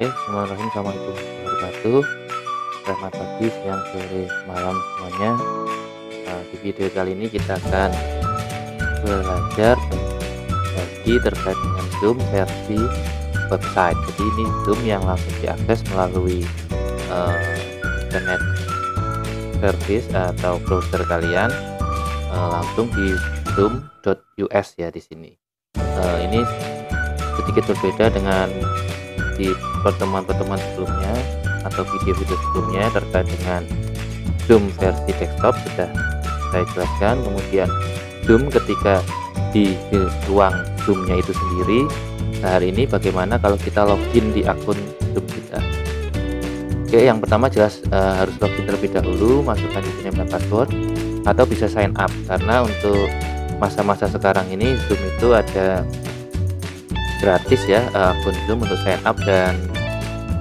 Bismillahirrahmanirrahim. Assalamualaikum warahmatullahi wabarakatuh. Selamat pagi, siang, sore, malam semuanya. Di video kali ini kita akan belajar bagi terkait dengan Zoom versi website. Jadi ini Zoom yang langsung diakses melalui internet service atau browser kalian, langsung di zoom.us ya di sini. Ini sedikit berbeda dengan di pertemuan-pertemuan sebelumnya atau video-video sebelumnya terkait dengan Zoom versi desktop sudah saya jelaskan. Kemudian Zoom ketika di ruang Zoom-nya itu sendiri. Nah, hari ini bagaimana kalau kita login di akun Zoom kita. Oke, yang pertama jelas harus login terlebih dahulu, masukkan username dan password, atau bisa sign up, karena untuk masa-masa sekarang ini Zoom itu ada gratis ya, akun Zoom untuk sign up, dan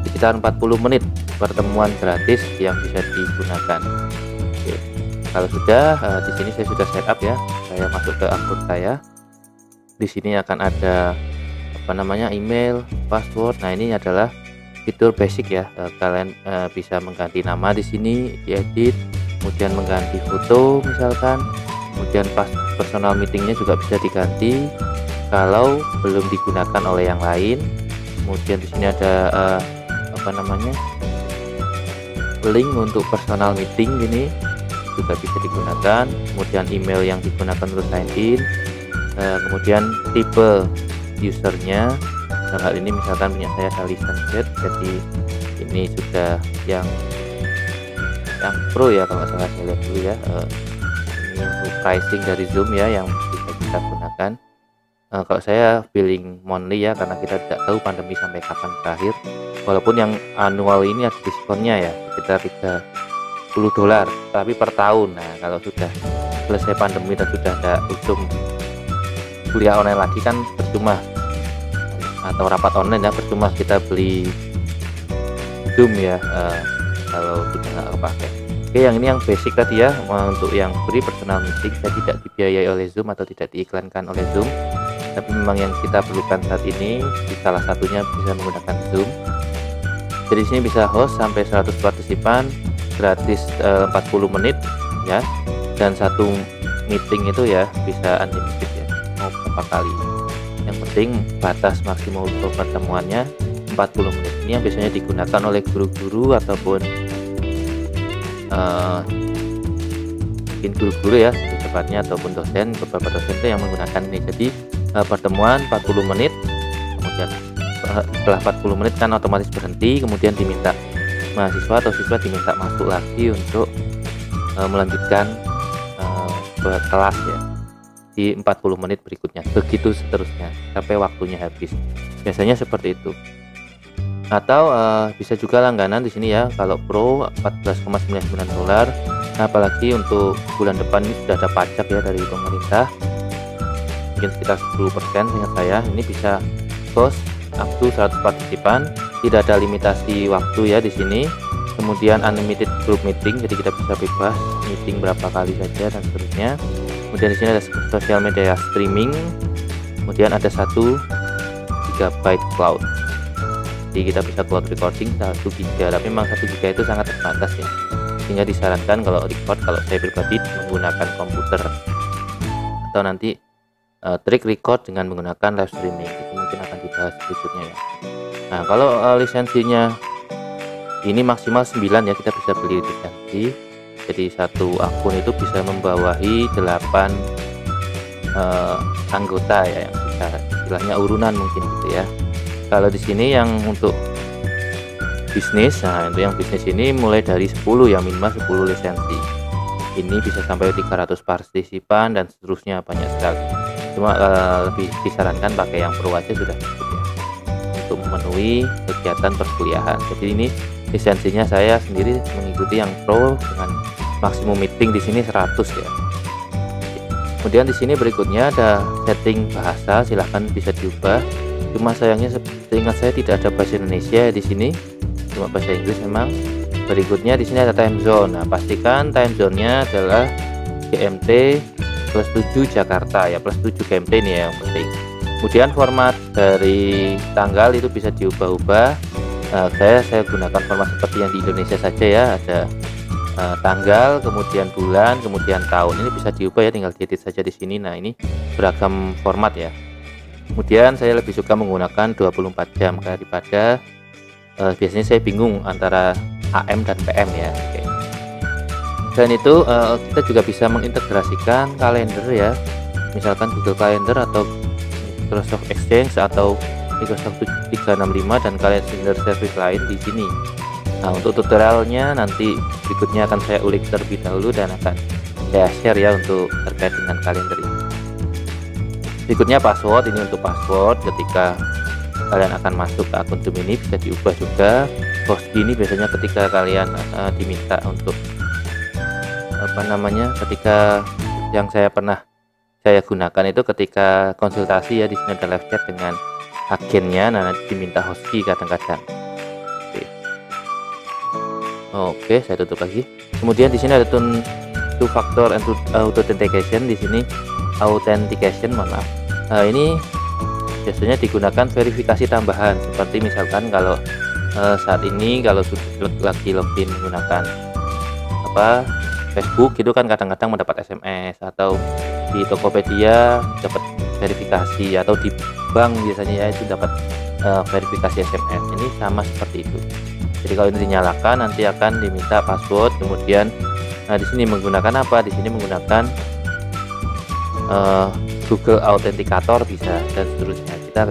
sekitar 40 menit pertemuan gratis yang bisa digunakan. Oke, kalau sudah di sini saya sudah sign up ya, saya masuk ke akun saya. Di sini akan ada email, password. Nah, ini adalah fitur basic ya, kalian bisa mengganti nama di sini, diedit, kemudian mengganti foto misalkan, kemudian personal meetingnya juga bisa diganti kalau belum digunakan oleh yang lain. Kemudian di sini ada link untuk personal meeting, ini juga bisa digunakan. Kemudian email yang digunakan untuk sign in, kemudian tipe usernya. Dalam hal ini misalkan punya saya ada license Z, jadi ini sudah yang pro ya kalau salah, saya lihat dulu ya. Ini untuk pricing dari Zoom ya yang bisa kita gunakan. Kalau saya billing monthly ya, karena kita tidak tahu pandemi sampai kapan berakhir. Walaupun yang annual ini ada diskonnya ya, sekitar $30 tapi per tahun. Nah, kalau sudah selesai pandemi dan sudah ada Zoom kuliah online lagi kan percuma, atau rapat online ya percuma kita beli Zoom ya, kalau sudah nggak pakai. Oke, yang ini yang basic tadi ya. Untuk yang free personal meeting saya tidak dibiayai oleh Zoom atau tidak diiklankan oleh Zoom, tapi memang yang kita perlukan saat ini di salah satunya bisa menggunakan Zoom. Jadi sini bisa host sampai 100 partisipan, gratis 40 menit ya, dan satu meeting itu ya bisa unlimited ya, mau berapa kali. Yang penting batas maksimum untuk pertemuannya 40 menit. Ini yang biasanya digunakan oleh guru-guru ataupun mungkin guru-guru ya tepatnya, ataupun dosen. Beberapa dosen itu yang menggunakan ini. Jadi pertemuan 40 menit, kemudian setelah 40 menit kan otomatis berhenti, kemudian diminta mahasiswa atau siswa diminta masuk lagi untuk melanjutkan kelas ya di 40 menit berikutnya, begitu seterusnya sampai waktunya habis. Biasanya seperti itu. Atau bisa juga langganan di sini ya. Kalau pro $14,99. Nah, apalagi untuk bulan depan ini sudah ada pajak ya dari pemerintah, mungkin sekitar 10% seingat saya. Ini bisa host up to 100 partisipan, tidak ada limitasi waktu ya di sini. Kemudian unlimited group meeting, jadi kita bisa bebas meeting berapa kali saja dan seterusnya. Kemudian di sini ada social media streaming, kemudian ada 1 GB cloud, jadi kita bisa cloud recording 1 GB, tapi memang 1 GB itu sangat terbatas ya, sehingga disarankan kalau record, kalau saya pribadi menggunakan komputer, atau nanti trik record dengan menggunakan live streaming, itu mungkin akan dibahas berikutnya ya. Nah, kalau lisensinya ini maksimal 9 ya, kita bisa beli lisensi. Jadi satu akun itu bisa membawahi 8 anggota ya, yang bisa istilahnya urunan mungkin gitu ya. Kalau di sini yang untuk bisnis, nah itu yang bisnis ini mulai dari 10 ya, minimal 10 lisensi. Ini bisa sampai 300 partisipan dan seterusnya, banyak sekali. Cuma lebih disarankan pakai yang pro aja sudah cukup ya, untuk memenuhi kegiatan perkuliahan. Jadi ini lisensinya saya sendiri mengikuti yang pro dengan maksimum meeting di sini 100 ya. Kemudian di sini berikutnya ada setting bahasa, silahkan bisa diubah. Cuma sayangnya seingat saya tidak ada bahasa Indonesia di sini, cuma bahasa Inggris memang. Berikutnya di sini ada time zone. Nah, pastikan time zone-nya adalah GMT +7 Jakarta ya, +7 GMT ini ya yang penting. Kemudian format dari tanggal itu bisa diubah-ubah, Saya gunakan format seperti yang di Indonesia saja ya, ada tanggal, kemudian bulan, kemudian tahun. Ini bisa diubah ya, tinggal diedit saja di sini. Nah, ini beragam format ya. Kemudian saya lebih suka menggunakan 24 jam daripada biasanya saya bingung antara AM dan PM ya. Oke. Dan itu kita juga bisa mengintegrasikan kalender ya, misalkan Google Calendar atau Microsoft Exchange atau Microsoft 365 dan kalender service lain di sini. Nah, untuk tutorialnya nanti berikutnya akan saya ulik terlebih dahulu dan akan saya share ya untuk terkait dengan kalender ini. Berikutnya password. Ini untuk password ketika kalian akan masuk ke akun Zoom ini bisa diubah juga. Host ini biasanya ketika kalian diminta untuk ketika yang saya gunakan itu ketika konsultasi ya, di sini ada live chat dengan agennya. Nah, nanti diminta host key kadang-kadang. Oke, saya tutup lagi. Kemudian di sini ada two factor authentication. Di sini authentication, mohon maaf. Ini biasanya digunakan verifikasi tambahan, seperti misalkan kalau saat ini kalau lagi login menggunakan Facebook itu kan kadang-kadang mendapat SMS, atau di Tokopedia dapat verifikasi, atau di bank biasanya ya itu dapat verifikasi SMS. Ini sama seperti itu. Jadi kalau ini dinyalakan nanti akan diminta password. Kemudian di sini menggunakan apa? Di sini menggunakan Google Authenticator bisa, dan seterusnya. Kita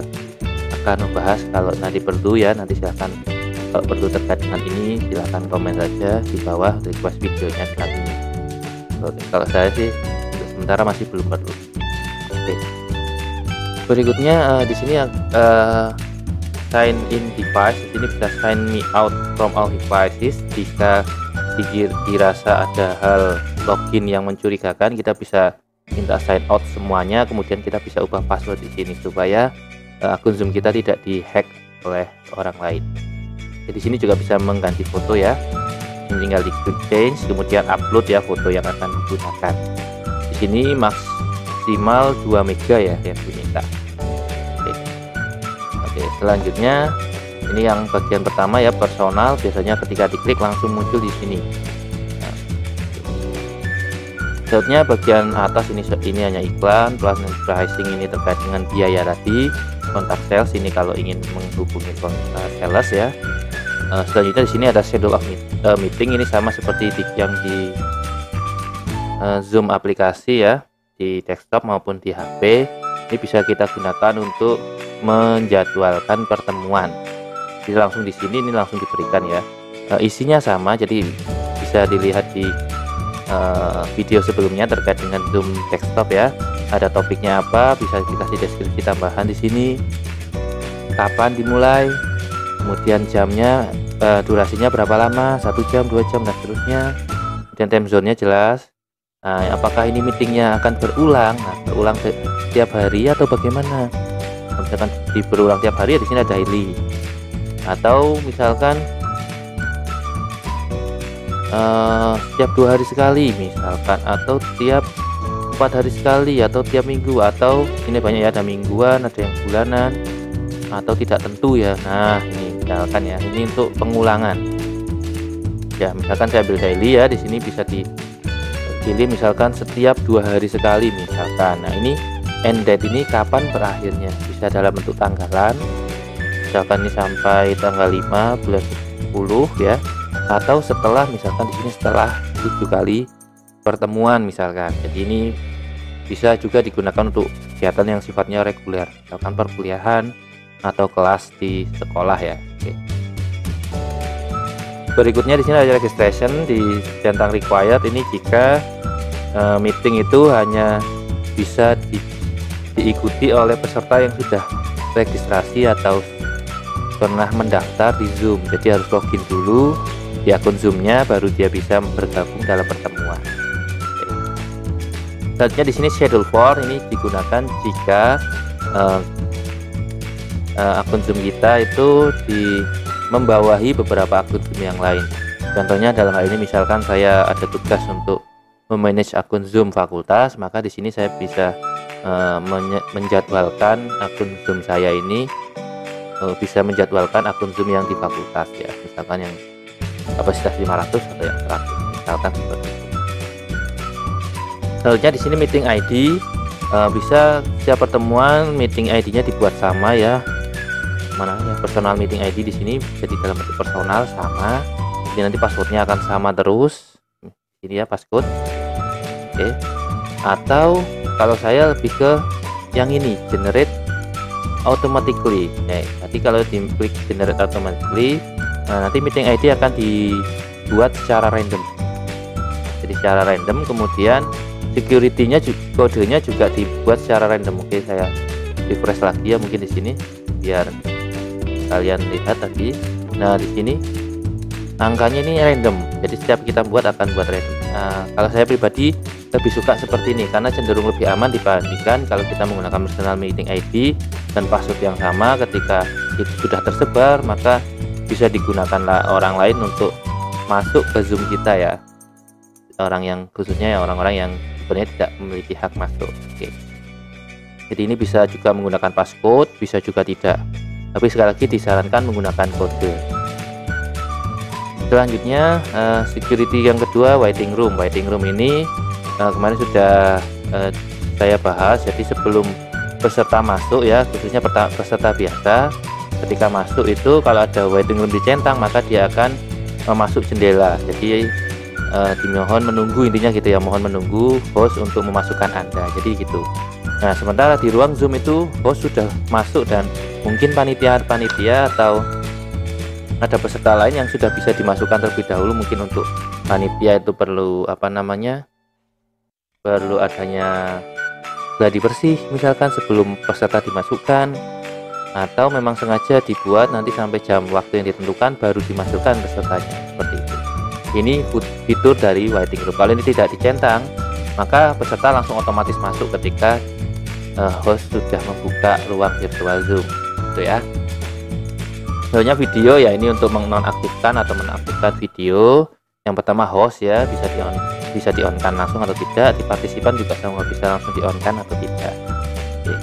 akan membahas kalau nanti perlu ya. Nanti silahkan kalau perlu terkait dengan ini silahkan komen saja di bawah request videonya selanjutnya. Kalau saya sih untuk sementara masih belum perlu. Oke. Berikutnya di sini sign in device. Di sini bisa sign me out from all devices. Jika dirasa ada hal login yang mencurigakan, kita bisa minta sign out semuanya. Kemudian kita bisa ubah password di sini supaya akun Zoom kita tidak dihack oleh orang lain. Jadi di sini juga bisa mengganti foto ya. Ini tinggal di quick change, kemudian upload ya foto yang akan digunakan. Di sini maksimal 2 mega ya yang diminta. Oke, selanjutnya ini yang bagian pertama ya, personal. Biasanya ketika diklik langsung muncul di sini. Nah, selanjutnya bagian atas ini hanya iklan, plus pricing ini terkait dengan biaya tadi, kontak sales ini kalau ingin menghubungi sales ya. Selanjutnya di sini ada schedule of meeting. Ini sama seperti yang di Zoom aplikasi ya, di desktop maupun di HP. Ini bisa kita gunakan untuk menjadwalkan pertemuan. Jadi langsung di sini ini langsung diberikan ya. Isinya sama, jadi bisa dilihat di video sebelumnya terkait dengan Zoom desktop ya. Ada topiknya apa, bisa dikasih deskripsi tambahan di sini. Kapan dimulai, kemudian jamnya, durasinya berapa lama, 1 jam, 2 jam dan seterusnya. Kemudian time zone-nya jelas. Nah, apakah ini meetingnya akan berulang? Nah, berulang setiap hari atau bagaimana? Misalkan berulang tiap hari ya, di sini ada daily. Atau misalkan setiap 2 hari sekali misalkan, atau tiap 4 hari sekali, atau tiap minggu, atau ini banyak ya, ada mingguan, ada yang bulanan, atau tidak tentu ya. Nah, ini misalkan ya, ini untuk pengulangan. Ya, misalkan saya ambil daily ya, di sini bisa dipilih misalkan setiap 2 hari sekali misalkan. Nah, ini end date ini kapan berakhirnya, bisa dalam bentuk tanggalan, misalkan ini sampai tanggal 5 bulan 10 ya, atau setelah, misalkan di sini setelah 7 kali pertemuan misalkan. Jadi ini bisa juga digunakan untuk kegiatan yang sifatnya reguler, misalkan perkuliahan atau kelas di sekolah ya. Oke. Berikutnya di sini ada registration di centang required. Ini jika meeting itu hanya bisa diikuti oleh peserta yang sudah registrasi atau pernah mendaftar di Zoom. Jadi harus login dulu di akun Zoom-nya, baru dia bisa bergabung dalam pertemuan. Selanjutnya di sini schedule for, ini digunakan jika akun Zoom kita itu membawahi beberapa akun Zoom yang lain. Contohnya dalam hal ini misalkan saya ada tugas untuk memanage akun Zoom fakultas, maka di sini saya bisa menjadwalkan akun Zoom saya ini bisa menjadwalkan akun Zoom yang di fakultas ya, misalkan yang kapasitas 500 atau yang 100 misalkan seperti itu. Selanjutnya di sini meeting ID, bisa setiap pertemuan meeting ID-nya dibuat sama ya. Mana ya, personal meeting ID di sini jadi dalam bentuk personal sama. Jadi nanti passwordnya akan sama terus. Ini ya password. Oke. Atau kalau saya lebih ke yang ini, generate automatically. Jadi kalau diklik generate automatically, nanti meeting ID akan dibuat secara random. Jadi secara random, kemudian security-nya kodenya juga dibuat secara random. Oke, saya refresh lagi ya mungkin di sini biar kalian lihat tadi. Nah, di sini angkanya ini random. Jadi setiap kita buat akan buat random. Nah, kalau saya pribadi lebih suka seperti ini karena cenderung lebih aman dibandingkan kalau kita menggunakan personal meeting ID dan password yang sama. Ketika itu sudah tersebar, maka bisa digunakanlah orang lain untuk masuk ke Zoom kita ya. Orang yang khususnya ya orang-orang yang sebenarnya tidak memiliki hak masuk. Oke. Jadi ini bisa juga menggunakan passcode, bisa juga tidak. Tapi sekali lagi disarankan menggunakan kode. Selanjutnya security yang kedua, waiting room. Waiting room ini kemarin sudah saya bahas. Jadi sebelum peserta masuk ya, khususnya peserta biasa, ketika masuk itu kalau ada waiting room dicentang maka dia akan masuk jendela. Jadi dimohon menunggu, intinya gitu ya, mohon menunggu host untuk memasukkan Anda. Jadi gitu. Nah, sementara di ruang Zoom itu host sudah masuk dan mungkin panitia atau ada peserta lain yang sudah bisa dimasukkan terlebih dahulu. Mungkin untuk panitia itu perlu perlu adanya gladi bersih misalkan sebelum peserta dimasukkan, atau memang sengaja dibuat nanti sampai jam waktu yang ditentukan baru dimasukkan pesertanya, seperti itu. Ini fitur dari waiting room. Kalau ini tidak dicentang, maka peserta langsung otomatis masuk ketika host sudah membuka ruang virtual Zoom, gitu ya. Selanjutnya video ya, ini untuk menonaktifkan atau menaktifkan video. Yang pertama host ya, bisa di-on-kan langsung atau tidak. Di partisipan juga sama, bisa langsung di-on-kan atau tidak. Oke.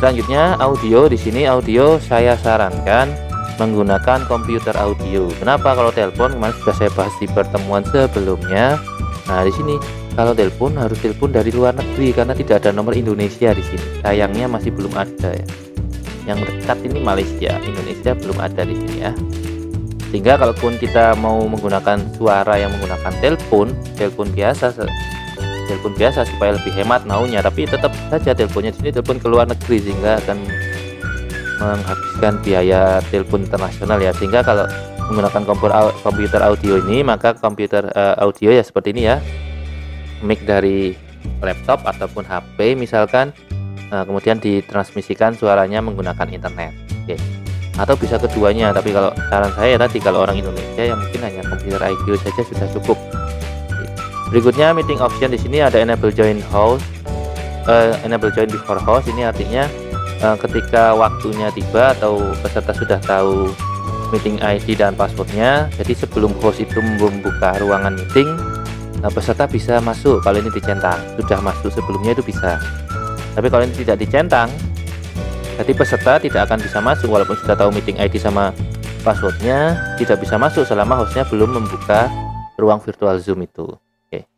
Selanjutnya audio. Di sini audio saya sarankan menggunakan komputer audio. Kenapa? Kalau telepon kemarin sudah saya bahas di pertemuan sebelumnya. Nah, di sini kalau telepon harus telepon dari luar negeri karena tidak ada nomor Indonesia di sini. Sayangnya masih belum ada ya. Yang dekat ini Malaysia, Indonesia belum ada di sini ya. Sehingga kalaupun kita mau menggunakan suara yang menggunakan telepon biasa supaya lebih hemat maunya, tapi tetap saja teleponnya di sini telepon ke luar negeri sehingga akan menghabiskan biaya telepon internasional ya. Sehingga kalau menggunakan komputer audio ini, maka komputer audio ya seperti ini ya, mic dari laptop ataupun HP misalkan, kemudian ditransmisikan suaranya menggunakan internet. Oke. Atau bisa keduanya, tapi kalau saran saya tadi kalau orang Indonesia ya mungkin hanya komputer audio saja sudah cukup. Berikutnya meeting option. Di sini ada enable join host, enable join before host. Ini artinya ketika waktunya tiba atau peserta sudah tahu meeting ID dan passwordnya, jadi sebelum host itu membuka ruangan meeting, peserta bisa masuk. Kalau ini dicentang, sudah masuk sebelumnya itu bisa. Tapi kalau ini tidak dicentang, jadi peserta tidak akan bisa masuk walaupun sudah tahu meeting ID sama passwordnya, tidak bisa masuk selama hostnya belum membuka ruang virtual Zoom itu. Oke.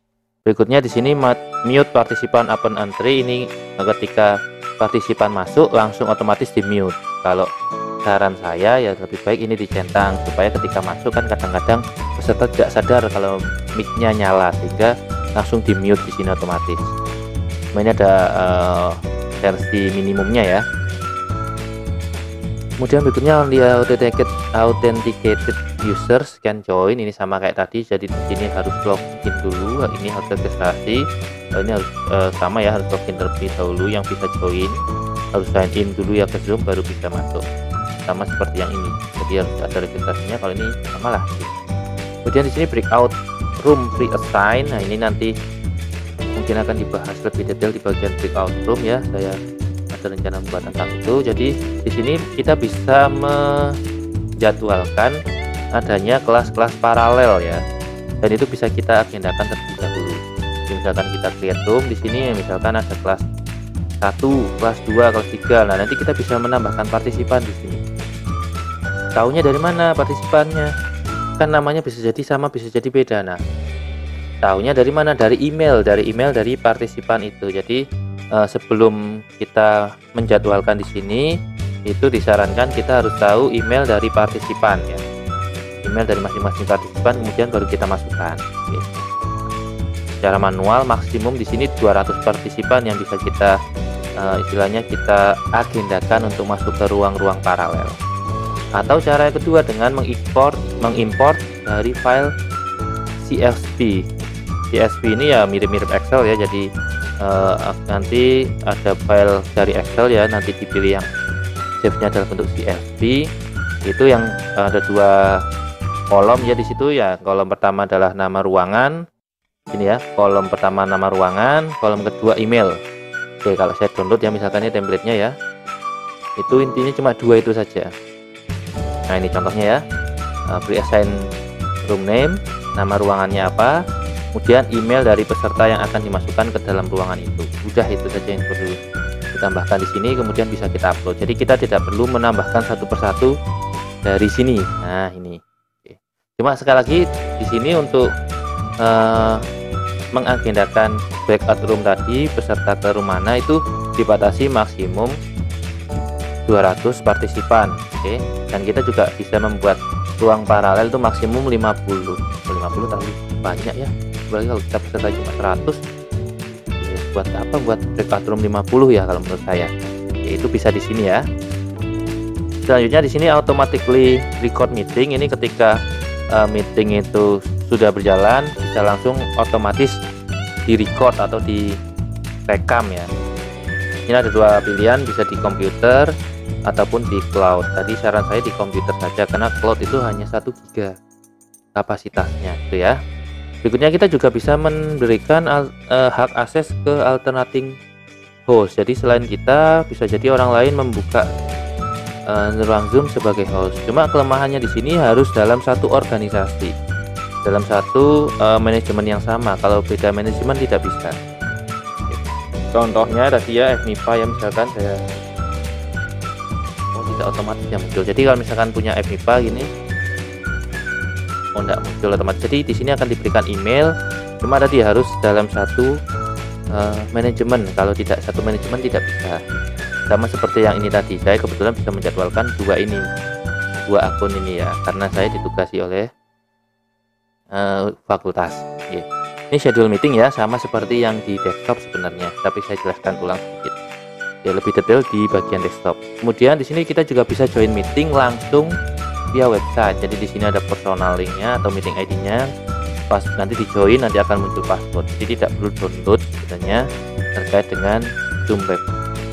Berikutnya di sini mute partisipan upon entry. Ini ketika partisipan masuk langsung otomatis di mute. Kalau saran saya ya lebih baik ini dicentang supaya ketika masuk kan kadang-kadang peserta tidak sadar kalau mic-nya nyala sehingga langsung di mute di sini otomatis. Ini ada versi minimumnya ya. Kemudian berikutnya only authenticated users can join. Ini sama kayak tadi, jadi di sini harus login dulu. Ini harus registrasi. Ini harus sama ya, harus login terlebih dahulu. Yang bisa join harus sign in dulu ya ke Zoom baru bisa masuk. Sama seperti yang ini. Jadi harus ada registrasinya. Kalau ini sama lah. Kemudian di sini breakout room pre-assign. Nah, ini nanti mungkin akan dibahas lebih detail di bagian breakout room ya. Saya ada rencana membuat tentang itu. Jadi di sini kita bisa menjadwalkan adanya kelas-kelas paralel ya, dan itu bisa kita agendakan terlebih dahulu. Jadi misalkan kita create room di sini, misalkan ada kelas 1, kelas 2, kelas 3. Nah, nanti kita bisa menambahkan partisipan di sini. Tahunya dari mana partisipannya? Kan namanya bisa jadi sama, bisa jadi beda. Nah, tahunya dari mana? Dari email dari partisipan itu. Jadi sebelum kita menjadwalkan di sini, itu disarankan kita harus tahu email dari partisipan ya. Email dari masing-masing partisipan, kemudian baru kita masukkan. Oke. Secara manual maksimum di sini 200 partisipan yang bisa kita istilahnya kita agendakan untuk masuk ke ruang-ruang paralel. Atau cara yang kedua dengan mengimport dari file CSV. CSV ini ya mirip-mirip Excel ya, jadi nanti ada file dari Excel ya, nanti dipilih yang save-nya dalam bentuk CSV. Itu yang ada 2 kolom ya di situ ya. Kolom pertama adalah nama ruangan. Ini ya, kolom pertama nama ruangan, kolom kedua email. Oke, kalau saya download ya misalkan ini template-nya ya. Itu intinya cuma 2 itu saja. Nah, ini contohnya ya. Pre-assign room name, nama ruangannya apa, kemudian email dari peserta yang akan dimasukkan ke dalam ruangan itu. Udah itu saja yang perlu ditambahkan di sini, kemudian bisa kita upload. Jadi kita tidak perlu menambahkan satu persatu dari sini. Nah, ini. Oke. Cuma sekali lagi di sini untuk mengagendakan breakout room tadi, peserta ke room mana itu dibatasi maksimum 200 partisipan. Oke. Dan kita juga bisa membuat ruang paralel itu maksimum 50 terlalu banyak ya, apalagi kalau kita peserta cuma 100 ya, buat apa buat breakout room 50 ya kalau menurut saya. Oke, itu bisa di sini ya. Selanjutnya di sini automatically record meeting. Ini ketika meeting itu sudah berjalan bisa langsung otomatis di record atau direkam ya. Ini ada 2 pilihan, bisa di komputer ataupun di cloud. Tadi saran saya di komputer saja karena cloud itu hanya 1 GB kapasitasnya gitu ya. Berikutnya kita juga bisa memberikan hak akses ke alternating host. Jadi selain kita bisa jadi orang lain membuka ruang Zoom sebagai host. Cuma kelemahannya di sini harus dalam satu organisasi, dalam satu manajemen yang sama. Kalau beda manajemen tidak bisa. Contohnya tadi ya FMIPA ya, misalkan saya tidak otomatis yang muncul. Jadi kalau misalkan punya FMIPA gini, tidak muncul otomatis. Jadi di sini akan diberikan email. Cuma tadi harus dalam satu manajemen. Kalau tidak satu manajemen tidak bisa. Sama seperti yang ini tadi, saya kebetulan bisa menjadwalkan 2 akun ini ya, karena saya ditugasi oleh fakultas. Ini schedule meeting ya, sama seperti yang di desktop sebenarnya, tapi saya jelaskan ulang sedikit ya, lebih detail di bagian desktop. Kemudian di sini kita juga bisa join meeting langsung via website. Jadi di sini ada personal linknya atau meeting ID-nya. Pas nanti di join nanti akan muncul password. Jadi tidak perlu download sebenarnya terkait dengan Zoom web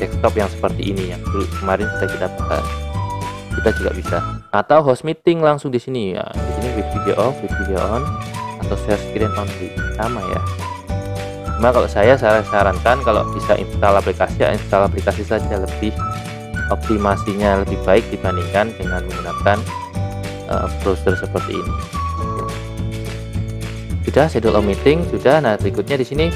desktop yang seperti ini yang dulu kemarin sudah kita bahas. Kita juga bisa. Atau host meeting langsung di sini ya. Di sini with video off, with video on, atau share screen only, sama ya. Cuma kalau saya sarankan kalau bisa install aplikasi saja, lebih optimasinya lebih baik dibandingkan dengan menggunakan browser seperti ini. Sudah schedule meeting sudah. Nah, berikutnya di sini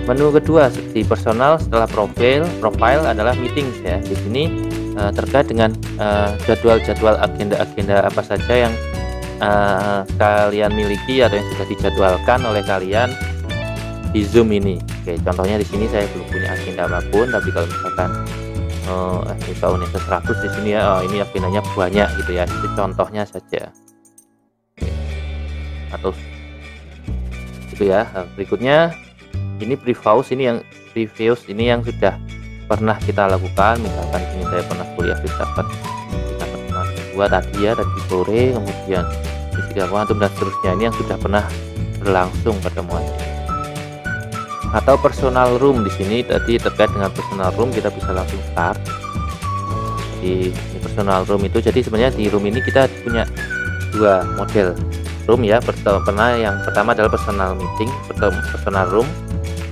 menu kedua di personal setelah profile adalah meetings ya. Di sini terkait dengan jadwal-jadwal agenda apa saja yang kalian miliki atau yang sudah dijadwalkan oleh kalian di Zoom ini. Oke, contohnya di sini saya belum punya agenda apapun, tapi kalau misalkan tahun yang ke-100 di sini ya, ini agendanya banyak gitu ya. Itu contohnya saja. Oke. Atau itu ya. Berikutnya ini previous ini yang sudah pernah kita lakukan. Misalkan ini saya pernah kuliah filsafat kedua tadi ya, tadi sore, kemudian fisika kuantum dan seterusnya. Ini yang sudah pernah berlangsung pertemuannya. Atau personal room di sini tadi terkait dengan personal room kita bisa langsung start di personal room itu. Jadi sebenarnya di room ini kita punya 2 model room ya. Yang pertama adalah personal meeting, personal room.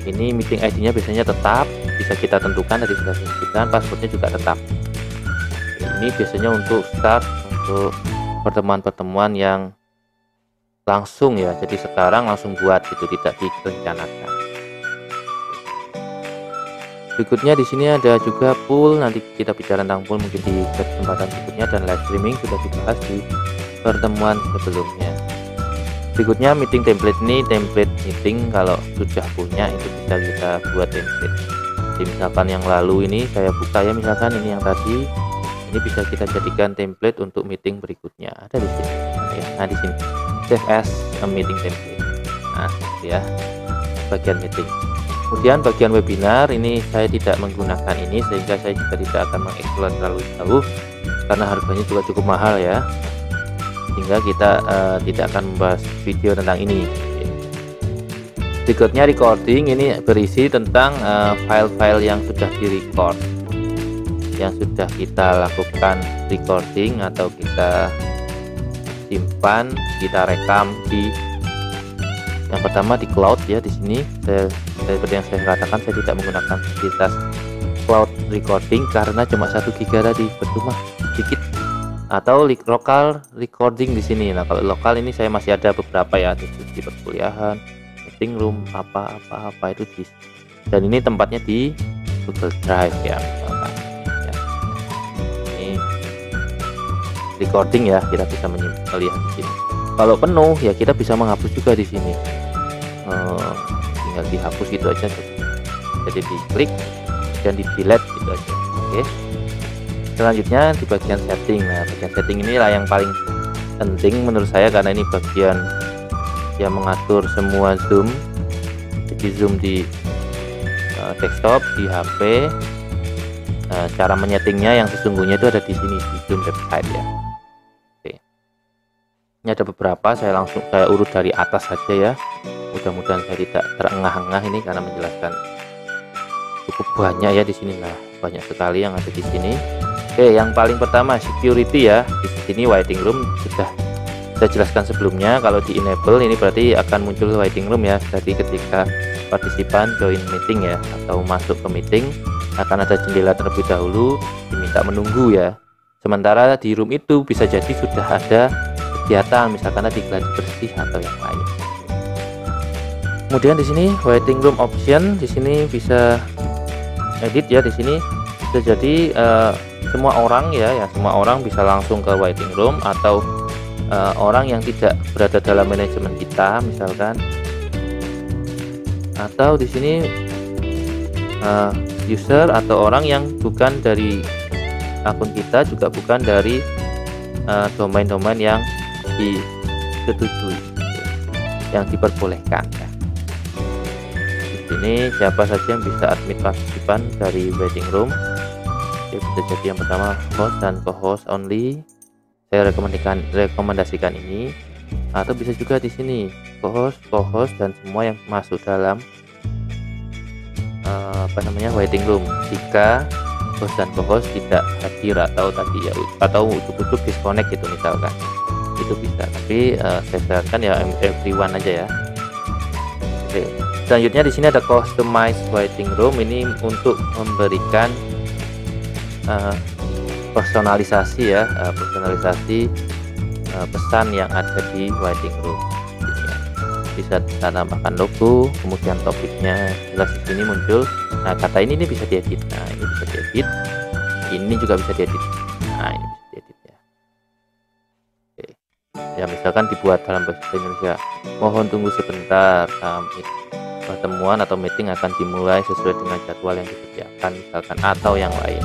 Ini meeting ID-nya biasanya tetap, bisa kita tentukan, tadi sudah disebutkan, passwordnya juga tetap. Ini biasanya untuk start untuk pertemuan-pertemuan yang langsung ya, jadi sekarang langsung buat gitu, tidak direncanakan. Berikutnya di sini ada juga pool, nanti kita bicara tentang pool mungkin di kesempatan berikutnya, dan live streaming sudah dibahas di pertemuan sebelumnya. Berikutnya meeting template, ini template meeting kalau sudah punya itu bisa kita buat template. Jadi misalkan yang lalu ini saya buka ya, misalkan ini yang tadi, ini bisa kita jadikan template untuk meeting berikutnya, ada di sini ya. Nah di sini save as a meeting template. Nah ya, bagian meeting. Kemudian bagian webinar ini saya tidak menggunakan ini, sehingga saya juga tidak akan mengeksplor terlalu jauh karena harganya juga cukup mahal ya, sehingga kita tidak akan membahas video tentang ini. Berikutnya recording, ini berisi tentang file-file yang sudah direcord, yang sudah kita lakukan recording atau kita simpan, kita rekam di yang pertama di cloud ya. Di sini seperti yang saya katakan, saya tidak menggunakan fasilitas cloud recording karena cuma 1 GB tadi, percuma, sedikit. Atau lokal recording di sini. Nah kalau lokal ini saya masih ada beberapa ya, di perkuliahan, meeting room, apa itu di, dan ini tempatnya di Google Drive ya misalkan ya. Ini recording ya, kita bisa melihat di sini. Kalau penuh ya kita bisa menghapus juga di sini. Tinggal dihapus gitu aja. Jadi diklik dan di delete gitu aja. Oke. Selanjutnya di bagian setting. Nah, bagian setting inilah yang paling penting menurut saya karena ini bagian yang mengatur semua zoom. Jadi zoom di desktop, di HP. Cara menyetingnya yang sesungguhnya itu ada di sini di zoom website ya. Ini ada beberapa, saya urut dari atas saja ya. Mudah-mudahan saya tidak terengah-engah ini karena menjelaskan cukup banyak ya di sini. Nah, banyak sekali yang ada di sini. Oke, yang paling pertama security ya. Di sini waiting room sudah saya jelaskan sebelumnya. Kalau di enable ini berarti akan muncul waiting room ya. Jadi ketika partisipan join meeting ya atau masuk ke meeting akan ada jendela terlebih dahulu, diminta menunggu ya. Sementara di room itu bisa jadi sudah ada kegiatan, misalkan tadi gladi bersih atau yang lain. Kemudian di sini waiting room option, di sini bisa edit ya. Di sini bisa jadi semua orang ya, semua orang bisa langsung ke waiting room atau orang yang tidak berada dalam manajemen kita misalkan, atau di sini user atau orang yang bukan dari akun kita, juga bukan dari domain-domain yang disetujui, yang diperbolehkan ya. Di sini siapa saja yang bisa admit partisipan dari waiting room. Oke, bisa jadi yang pertama host dan co-host only, saya rekomendasikan ini, atau bisa juga di sini co-host dan semua yang masuk dalam waiting room. Jika host dan co-host tidak hadir atau tadi ya, atau ujuk-ujuk disconnect gitu misalkan, itu bisa. Tapi saya sarankan ya everyone aja ya. Oke, selanjutnya di sini ada customize waiting room, ini untuk memberikan personalisasi ya, personalisasi pesan yang ada di waiting room. Bisa kita tambahkan logo, kemudian topiknya jelas di sini muncul. Nah, kata ini bisa diedit. Nah, ini bisa diedit. Ini juga bisa diedit. Nah, ini bisa diedit ya. Oke. Ya, misalkan dibuat dalam bahasa Indonesia. Mohon tunggu sebentar. Pertemuan atau meeting akan dimulai sesuai dengan jadwal yang disediakan misalkan, atau yang lain.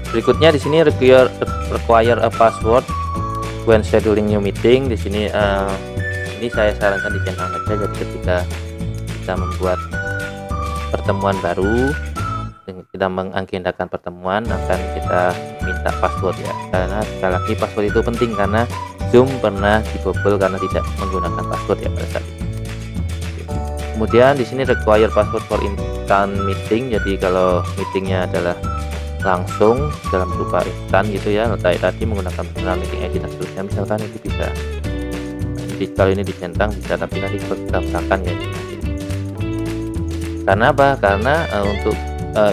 Berikutnya di sini require a password when scheduling new meeting. Di sini ini saya sarankan dicentang saja. Jadi ketika kita membuat pertemuan baru, kita mengagendakan pertemuan, akan kita minta password ya. Karena sekali lagi password itu penting karena Zoom pernah dibobol karena tidak menggunakan password ya pada saat itu. Kemudian di sini require password for instant meeting. Jadi kalau meetingnya adalah langsung dalam berupa instan gitu ya, tadi menggunakan personal meeting ID dan seterusnya misalkan, itu bisa. Jadi kalau ini dicentang bisa, tapi nanti kita usahakan ya. Karena apa? Karena untuk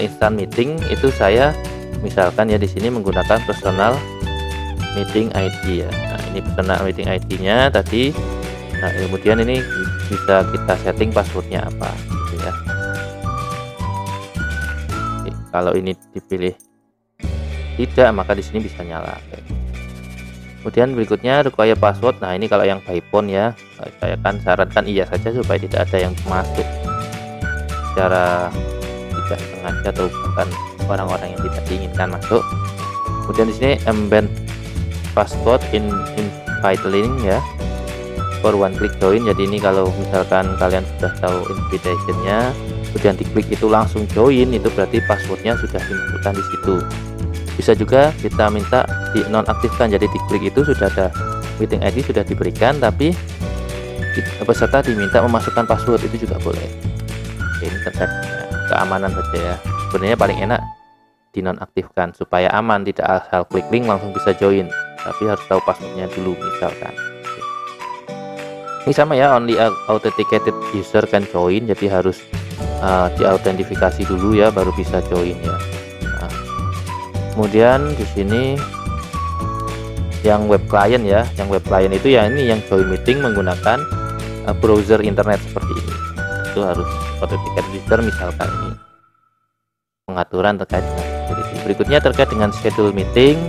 instant meeting itu saya misalkan ya di sini menggunakan personal meeting ID ya. Nah, ini personal meeting ID-nya tadi. Nah, kemudian ini bisa kita setting passwordnya apa gitu ya. Kalau ini dipilih tidak, maka di sini bisa nyala. Kemudian berikutnya require password. Nah, ini kalau yang by phone ya, saya kan sarankan iya saja supaya tidak ada yang masuk secara tidak sengaja atau bahkan orang-orang yang tidak diinginkan masuk. Kemudian di sini embed password in invite link ya, for one click join. Jadi ini kalau misalkan kalian sudah tahu invitation-nya, kemudian diklik itu langsung join, itu berarti passwordnya sudah dimasukkan di situ. Bisa juga kita minta di nonaktifkan, jadi diklik itu sudah ada meeting ID sudah diberikan, tapi peserta diminta memasukkan password, itu juga boleh. Oke, ini terkait keamanan saja ya. Sebenarnya paling enak dinonaktifkan supaya aman, tidak asal klik link langsung bisa join, tapi harus tahu passwordnya dulu misalkan. Oke. Ini sama ya, only authenticated user can join, jadi harus diautentifikasi dulu ya baru bisa join ya. Nah, kemudian di sini yang web client ya, yang web client itu ya ini yang join meeting menggunakan browser internet seperti ini. Itu harus authenticated user misalkan ini. Pengaturan terkait dengan security. Berikutnya terkait dengan schedule meeting,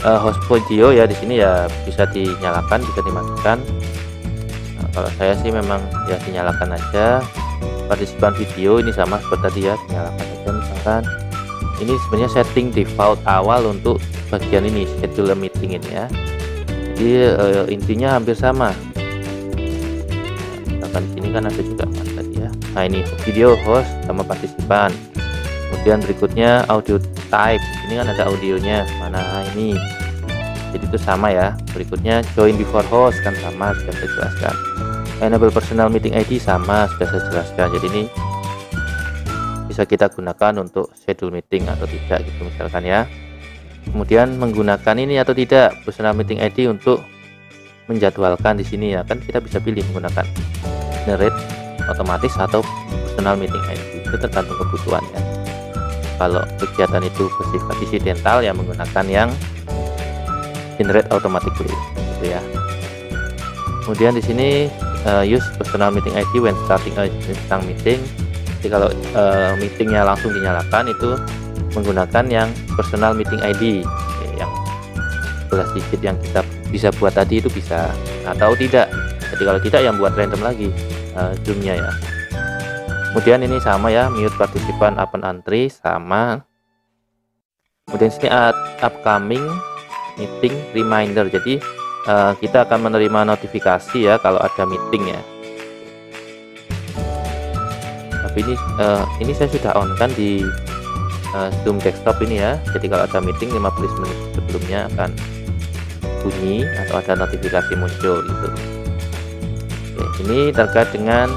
host.io ya, di sini ya bisa dinyalakan, bisa dimatikan. Nah, kalau saya sih memang ya dinyalakan aja. Partisipan video ini sama seperti tadi ya, dinyalakan aja misalkan. Ini sebenarnya setting default awal untuk bagian ini schedule meeting ini ya. Jadi intinya hampir sama. Misalkan di sini kan ada juga tadi ya. Nah, ini video host sama partisipan. Kemudian berikutnya audio type, ini kan ada audionya mana ini, jadi itu sama ya. Berikutnya join before host kan sama, sudah saya jelaskan. Enable personal meeting ID sama, sudah saya jelaskan. Jadi ini bisa kita gunakan untuk schedule meeting atau tidak gitu misalkan ya. Kemudian menggunakan ini atau tidak personal meeting ID untuk menjadwalkan di sini ya, kan kita bisa pilih menggunakan generate otomatis atau personal meeting ID, itu tergantung kebutuhan ya. Kalau kegiatan itu bersifat insidental ya menggunakan yang generate automatically gitu ya. Kemudian di sini use personal meeting ID when starting a meeting. Jadi kalau meetingnya langsung dinyalakan itu menggunakan yang personal meeting ID. Oke, yang 11 digit yang kita bisa buat tadi itu bisa, atau tidak. Jadi kalau tidak yang buat random lagi zoomnya ya. Kemudian ini sama ya, mute partisipan open entry sama. Kemudian sini upcoming meeting reminder. Jadi kita akan menerima notifikasi ya kalau ada meeting ya. Tapi ini saya sudah on kan di Zoom desktop ini ya. Jadi kalau ada meeting 15 menit sebelumnya akan bunyi atau ada notifikasi muncul gitu. Oke, ini terkait dengan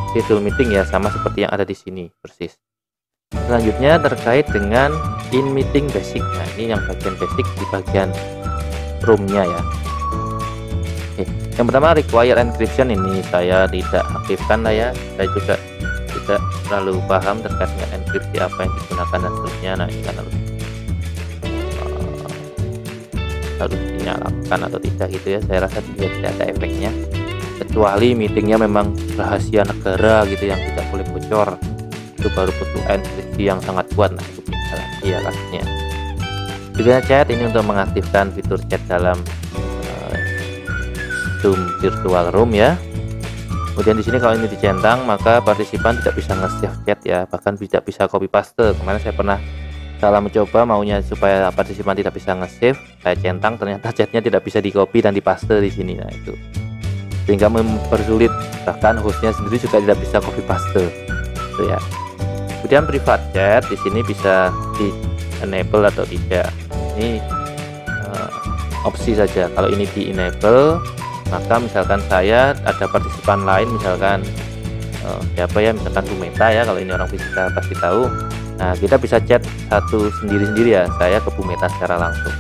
schedule meeting ya, sama seperti yang ada di sini persis. Selanjutnya terkait dengan in meeting basic. Nah, ini yang bagian basic di bagian room-nya ya. Oke, yang pertama require encryption, ini saya tidak aktifkan lah ya. Saya juga tidak terlalu paham terkait dengan enkripsi apa yang digunakan dan seterusnya. Nah, ini kan harus dinyalakan atau tidak gitu ya. Saya rasa tidak ada efeknya, kecuali meetingnya memang rahasia negara gitu yang tidak boleh bocor, itu baru butuh enkripsi yang sangat kuat. Nah, itu bisa ya kasusnya. Juga chat ini untuk mengaktifkan fitur chat dalam Zoom virtual room ya. Kemudian di sini kalau ini dicentang maka partisipan tidak bisa nge-save chat ya, bahkan tidak bisa copy paste. Kemarin saya pernah salah mencoba maunya supaya partisipan tidak bisa nge-save, saya centang ternyata chatnya tidak bisa di copy dan dipaste di sini. Nah, itu sehingga mempersulit, bahkan hostnya sendiri juga tidak bisa copy paste itu ya. Kemudian private chat di sini bisa di enable atau tidak, ini opsi saja. Kalau ini di enable maka misalkan saya ada partisipan lain misalkan siapa ya, misalkan Bu Meta ya, kalau ini orang fisika pasti tahu. Nah, kita bisa chat satu sendiri-sendiri ya, saya ke Bu Meta secara langsung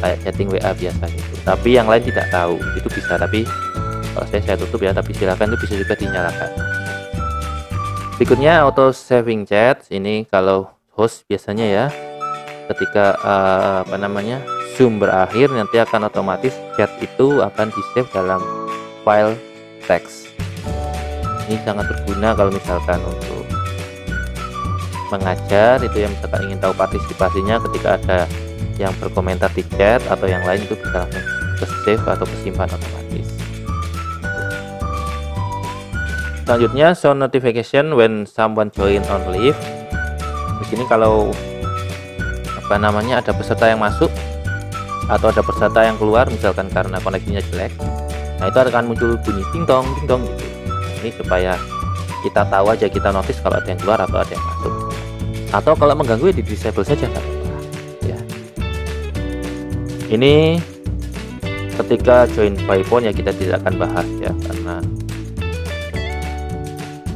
kayak chatting WA biasa gitu, tapi yang lain tidak tahu, itu bisa. Tapi kalau saya tutup ya, tapi silakan, itu bisa juga dinyalakan. Berikutnya auto saving chat, ini kalau host biasanya ya ketika Zoom berakhir nanti akan otomatis chat itu akan di save dalam file teks. Ini sangat berguna kalau misalkan untuk mengajar itu yang misalkan ingin tahu partisipasinya, ketika ada yang berkomentar di chat atau yang lain itu bisa langsung ke save atau kesimpan otomatis. Selanjutnya show notification when someone join on live. Di sini kalau ada peserta yang masuk atau ada peserta yang keluar misalkan karena koneksinya jelek, nah itu akan muncul bunyi ding dong gitu. Ini supaya kita tahu aja, kita notice kalau ada yang keluar atau ada yang masuk. Atau kalau mengganggu ya di disable saja kan ya. Ini ketika join by phone ya kita tidak akan bahas ya, karena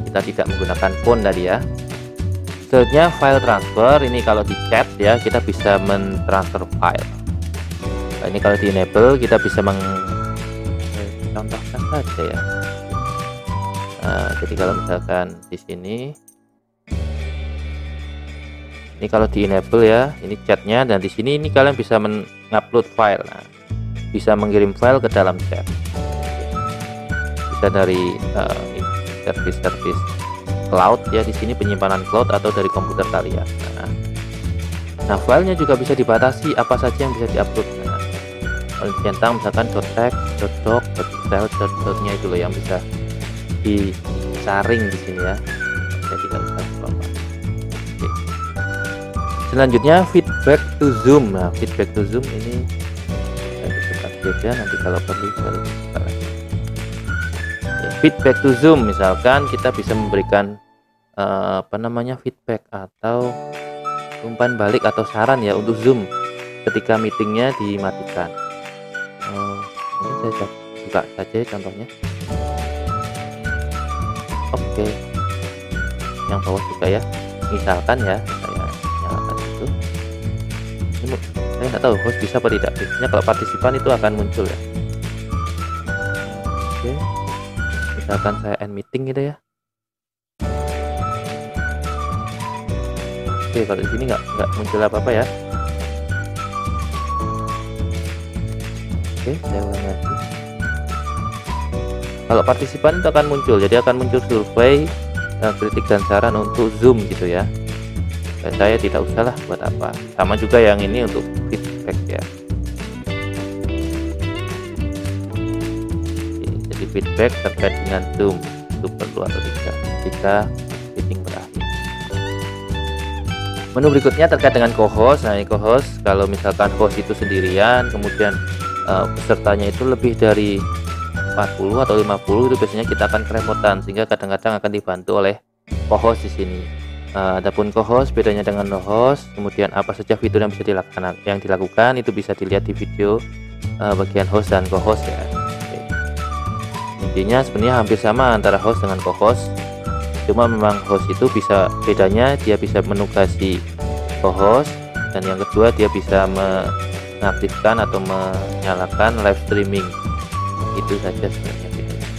kita tidak menggunakan phone tadi ya. Selanjutnya file transfer, ini kalau di chat ya kita bisa mentransfer file. Nah, ini kalau di enable kita bisa contohkan saja ya. Jadi kalau misalkan di sini, ini kalau di enable ya, ini chatnya, dan di sini ini kalian bisa mengupload file, nah, bisa mengirim file ke dalam chat, bisa dari service cloud ya, di sini penyimpanan cloud atau dari komputer kalian. Nah filenya juga bisa dibatasi apa saja yang bisa diupload. Kalau centang misalkan .text, .doc, .excel, .nya itu loh yang bisa disaring di sini ya. Saya tidak usah apa-apa. Selanjutnya feedback to Zoom. Nah feedback to Zoom ini saya buka saja, nanti kalau perlu baru buka lagi. Feedback to Zoom, misalkan kita bisa memberikan feedback atau umpan balik atau saran ya untuk Zoom ketika meetingnya dimatikan. Ini saya buka saja contohnya. Oke, yang bawah juga ya, misalkan ya saya nyalakan itu. Ini saya nggak tahu host bisa apa tidak, biasanya kalau partisipan itu akan muncul ya. Oke, misalkan saya end meeting gitu ya. Oke, kalau di sini nggak muncul apa-apa ya. Oke, saya ulang lagi. Kalau partisipan itu akan muncul, jadi akan muncul survei, kritik dan saran untuk Zoom gitu ya. Dan saya tidak usah lah buat apa. Sama juga yang ini untuk feedback ya. Oke, jadi feedback terkait dengan Zoom itu perlu atau tidak ketika meeting berakhir. Menu berikutnya terkait dengan co-host. Nah, ini co-host, kalau misalkan host itu sendirian, kemudian pesertanya itu lebih dari 40 atau 50, itu biasanya kita akan kerepotan, sehingga kadang-kadang akan dibantu oleh co-host di sini. Adapun co-host bedanya dengan no-host, kemudian apa saja fitur yang bisa dilakukan itu bisa dilihat di video bagian host dan co-host ya. Oke. Intinya sebenarnya hampir sama antara host dengan co-host, cuma memang host itu bisa, bedanya dia bisa menugasi co-host, dan yang kedua dia bisa mengaktifkan atau menyalakan live streaming. Itu saja sebenarnya bedanya.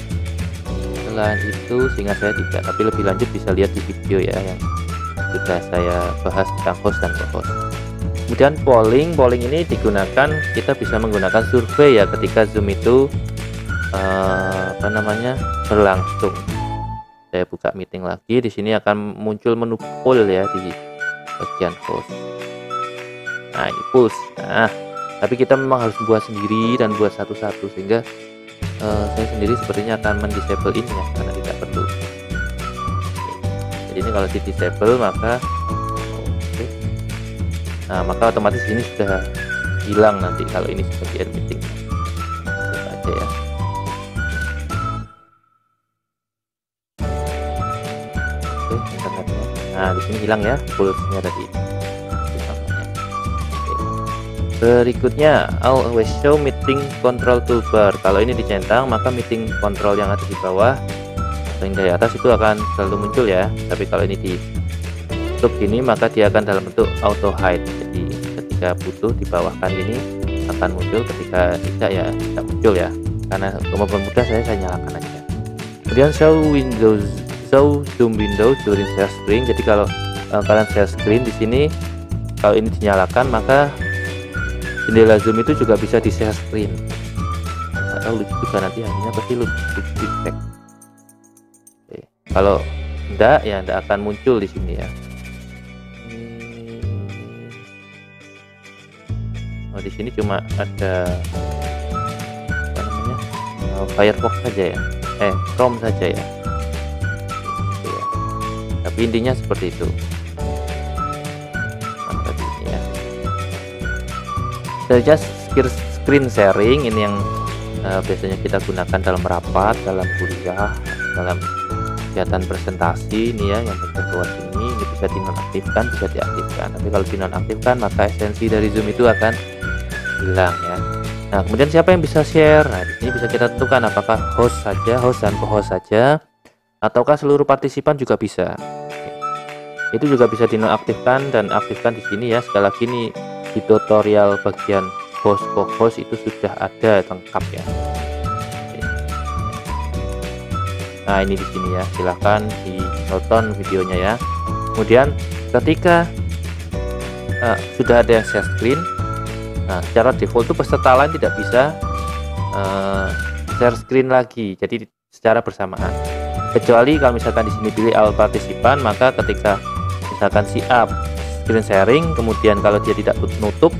Selain itu sehingga saya tidak, tapi lebih lanjut bisa lihat di video ya yang sudah saya bahas tentang host dan co-host. Kemudian polling ini digunakan, kita bisa menggunakan survei ya ketika Zoom itu berlangsung. Saya buka meeting lagi, di sini akan muncul menu poll ya di bagian host. Nah ini push. Nah tapi kita memang harus buat sendiri dan buat satu-satu, sehingga saya sendiri sepertinya akan mendisable ini ya, karena tidak perlu. Jadi ini kalau di disable maka maka otomatis ini sudah hilang nanti kalau ini sebagai end meeting. Itu aja ya. Oke, internetnya. Nah di sini hilang ya pulse-nya tadi. Berikutnya, always show meeting control toolbar. Kalau ini dicentang, maka meeting control yang ada di bawah atau yang dari atas itu akan selalu muncul ya. Tapi kalau ini ditutup gini, maka dia akan dalam bentuk auto hide. Jadi ketika butuh dibawahkan ini akan muncul, ketika tidak ya tidak muncul ya. Karena kemampuan mudah saya nyalakan aja. Kemudian show zoom window during share screen. Jadi kalau kalian share screen di sini, kalau ini dinyalakan maka jendela Zoom itu juga bisa di share screen. Nggak tahu lucu juga, nanti hanya pasti lucu feedback. Oke. Kalau enggak ya enggak akan muncul di sini ya. di sini cuma ada apa namanya, Firefox saja ya, Chrome saja ya, gitu ya. Tapi intinya seperti itu. Mantap ini ya. Saja screen sharing ini yang biasanya kita gunakan dalam rapat, dalam kuliah, dalam kegiatan presentasi ini ya, yang berkeluar ini bisa dinonaktifkan, bisa diaktifkan. Tapi kalau dinonaktifkan maka esensi dari Zoom itu akan hilang ya. Nah, kemudian siapa yang bisa share? Nah, di sini bisa kita tentukan apakah host saja, host dan co-host saja, ataukah seluruh partisipan juga bisa. Itu juga bisa dinonaktifkan dan aktifkan di sini ya. Sekali lagi ini di tutorial bagian host co-host itu sudah ada lengkap ya. Nah, ini di sini ya, silahkan ditonton videonya ya. Kemudian ketika sudah ada yang share screen, nah secara default itu peserta lain tidak bisa share screen lagi, jadi secara bersamaan. Kecuali kalau misalkan di sini pilih all partisipan, maka ketika misalkan si A screen sharing, kemudian kalau dia tidak nutup,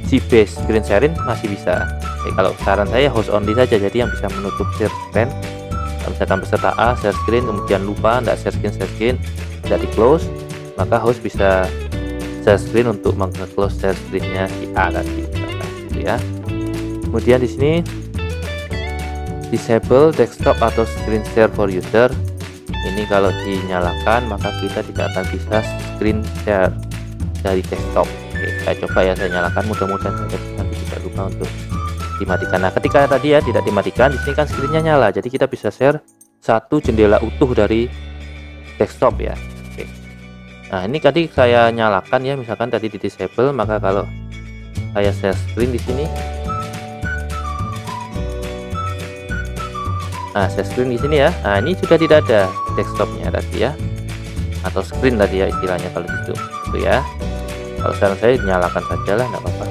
si B screen sharing masih bisa. Oke, kalau saran saya host only saja, jadi yang bisa menutup share screen. Kalau misalkan peserta A share screen kemudian lupa tidak share screen tidak di close, maka host bisa share screen untuk meng-close share screen-nya si A tadi, gitu ya. Kemudian di sini disable desktop atau screen share for user. Ini kalau dinyalakan maka kita tidak akan bisa screen share dari desktop. Oke, saya coba ya, saya nyalakan, mudah-mudahan nanti tidak lupa untuk dimatikan. Nah, ketika tadi ya tidak dimatikan, di sini kan screen-nya nyala, jadi kita bisa share satu jendela utuh dari desktop ya. Oke. Nah, ini tadi saya nyalakan ya, misalkan tadi di disable, maka kalau saya share screen di sini, nah share screen di sini ya, nah ini sudah tidak ada desktopnya tadi ya, atau screen tadi ya istilahnya kalau gitu, itu ya. Kalau saran saya nyalakan saja lah, nggak apa-apa.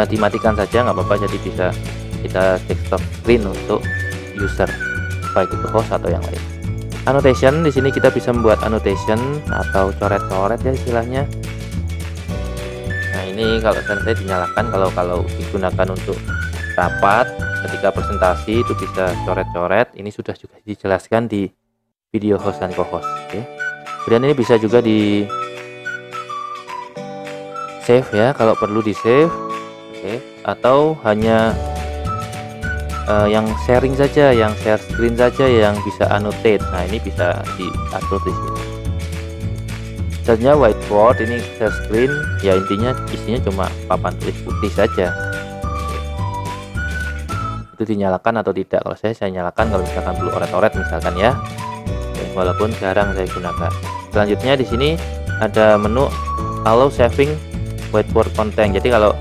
Dimatikan saja nggak apa-apa, jadi bisa kita desktop screen untuk user, baik itu host atau yang lain. Annotation, di sini kita bisa membuat annotation atau coret-coret ya istilahnya. Nah, ini kalau saran saya dinyalakan, kalau digunakan untuk rapat, ketika presentasi itu bisa coret-coret. Ini sudah juga dijelaskan di video host dan co-host. Oke. Kemudian ini bisa juga di save ya, kalau perlu di save. Oke. Atau hanya yang sharing saja, yang share screen saja yang bisa annotate. Nah, ini bisa diatur di sini. Misalnya whiteboard, ini share screen ya, intinya isinya cuma papan tulis putih saja. Itu dinyalakan atau tidak? Kalau saya nyalakan kalau misalkan perlu oret-oret misalkan ya. Oke, walaupun jarang saya gunakan. Selanjutnya di sini ada menu allow saving whiteboard content. Jadi kalau